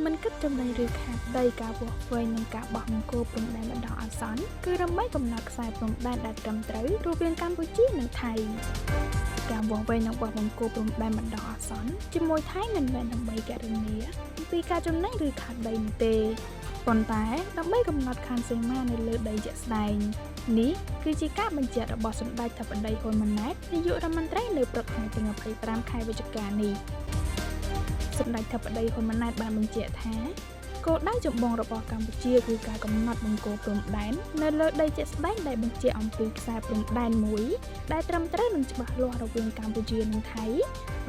មិនគិតចំណេញឬខាតដីការបោះវែងនិងការបោះបង្គោលព្រំដែនបណ្ដោះអាសន្នគឺដើម្បីកំណត់ខ្សែព្រំដែនដែលត្រឹមត្រូវរវាងកម្ពុជានិងថៃការបោះវែងនិងបោះបង្គោលព្រំដែនបណ្ដោះអាសន្នជាមួយថៃមិនមែនដើម្បីកណនាអំពីការចំណេញឬខាតដីនោះទេប៉ុន្តែដើម្បីកំណត់ខណ្ឌសីមានៅលើដីជាក់ស្ដែងនេះគឺជាការបញ្ជាក់របស់សម្ដេចធិបតីហ៊ុនម៉ាណែតនាយករដ្ឋមន្ត្រីនៅព្រឹកថ្ងៃទី25ខែវិច្ឆិកានេះសម្ដេចធិបតីហ៊ុនម៉ាណែតបានបញ្ជាក់ថាគោលដៅចម្បងរបស់កម្ពុជាគឺការកំណត់បង្គោលព្រំដែននៅលើដីជាក់ស្ដែងដែលបញ្ជាក់អំពីខ្សែព្រំដែនមួយដែលត្រឹមត្រូវនិងច្បាស់លាស់រវាងកម្ពុជានិងថៃ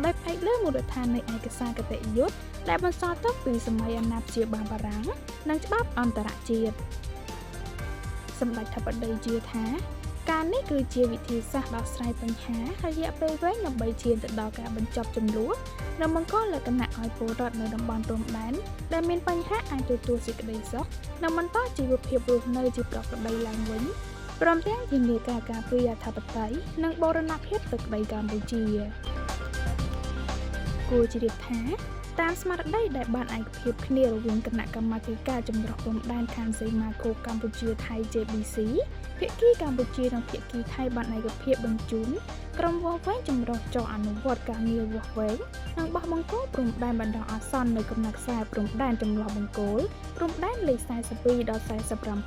ដោយផ្អែកលើមូលដ្ឋាននៃឯកសារគតិយុត្តដែលបន្សល់ទុកពីសម័យអាណាព្យាបាលបារាំងនិងច្បាប់អន្តរជាតិសម្ដេចធិបតីជឿថាការនេះគឺជាវិធីសាស្ត្រដោះស្រាយបញ្ហារយៈពេលវែងដើម្បីឈានទៅដល់ការបញ្ចប់ជម្លោះនិងបង្កលក្ខណៈឲ្យពលរដ្ឋនៅតំបន់ព្រំដែនដែលមានបញ្ហាអាចទទួលសេចក្តីសុខនិងបន្តជីវភាពរស់នៅជាប្រក្រតីឡើងវិញព្រមទាំងធានាការការពារអធិបតេយ្យនិងបូរណភាពទឹកដីកម្ពុជាគួរជ្រាបថាតាមស្មារតីដែលបានឯកភាពគ្នារវាងគណៈកម្មាធិការចម្រុះព្រំដែនខណ្ឌសីមាគោកកម្ពុជាថៃ JBC ភាគីកម្ពុជានិងភាគីថៃបានឯកភាពបញ្ជូនក្រុមវាស់វែងចម្រុះចុះអនុវត្តការងារវាស់វែងនិងបោះបង្គោលព្រំដែនបណ្ដោះអាសន្ននៅកំណត់ខ្សែព្រំដែនចម្លោះបង្គោលព្រំដែនលេខ42ដល់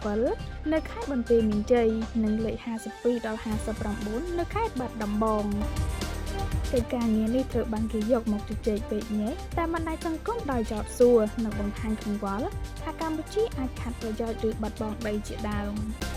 47នៅខេត្តបន្ទាយមានជ័យនិងលេខ52ដល់59នៅខេត្តបាត់ដំបងកិច្ចការងារនេះត្រូវបានគេយកមកជជែកពេកញែកតែបណ្ដាញសង្គមដោយចោទសួរនិងបង្ហាញកង្វល់ថាកម្ពុជាអាចខាត់ប្រយោជន៍ឬបាត់បង់ដីជាដើម។